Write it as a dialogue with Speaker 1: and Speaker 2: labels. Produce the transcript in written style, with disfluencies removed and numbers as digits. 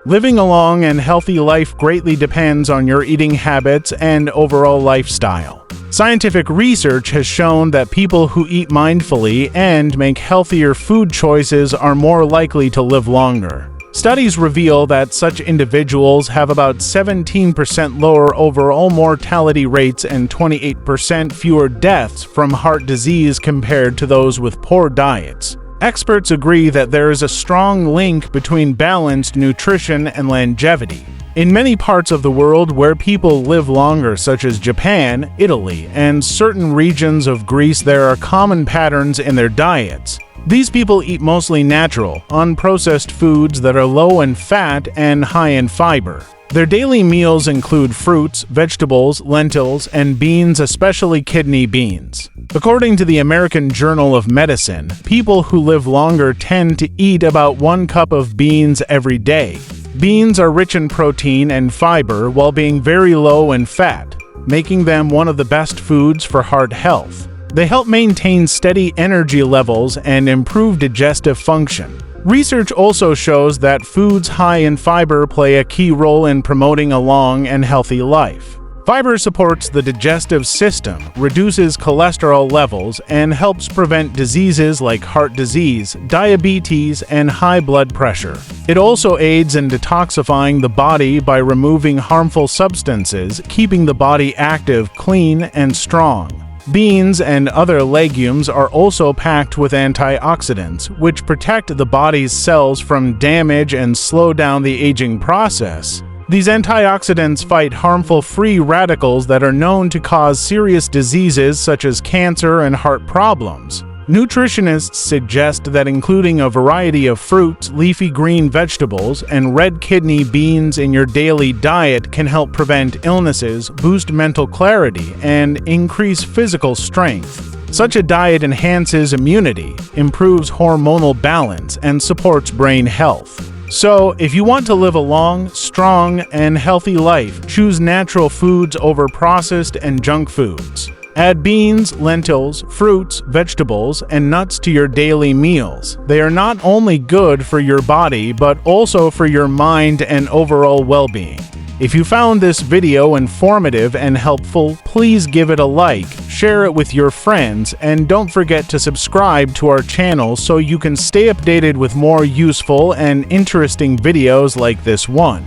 Speaker 1: Living a long and healthy life greatly depends on your eating habits and overall lifestyle. Scientific research has shown that people who eat mindfully and make healthier food choices are more likely to live longer. Studies reveal that such individuals have about 17% lower overall mortality rates and 28% fewer deaths from heart disease compared to those with poor diets. Experts agree that there is a strong link between balanced nutrition and longevity. In many parts of the world where people live longer, such as Japan, Italy, and certain regions of Greece, there are common patterns in their diets. These people eat mostly natural, unprocessed foods that are low in fat and high in fiber. Their daily meals include fruits, vegetables, lentils, and beans, especially kidney beans. According to the American Journal of Medicine, people who live longer tend to eat about 1 cup of beans every day. Beans are rich in protein and fiber while being very low in fat, making them one of the best foods for heart health. They help maintain steady energy levels and improve digestive function. Research also shows that foods high in fiber play a key role in promoting a long and healthy life. Fiber supports the digestive system, reduces cholesterol levels, and helps prevent diseases like heart disease, diabetes, and high blood pressure. It also aids in detoxifying the body by removing harmful substances, keeping the body active, clean, and strong. Beans and other legumes are also packed with antioxidants, which protect the body's cells from damage and slow down the aging process. These antioxidants fight harmful free radicals that are known to cause serious diseases such as cancer and heart problems. Nutritionists suggest that including a variety of fruits, leafy green vegetables, and red kidney beans in your daily diet can help prevent illnesses, boost mental clarity, and increase physical strength. Such a diet enhances immunity, improves hormonal balance, and supports brain health. So, if you want to live a long, strong, and healthy life, choose natural foods over processed and junk foods. Add beans, lentils, fruits, vegetables, and nuts to your daily meals. They are not only good for your body, but also for your mind and overall well-being. If you found this video informative and helpful, please give it a like, share it with your friends, and don't forget to subscribe to our channel so you can stay updated with more useful and interesting videos like this one.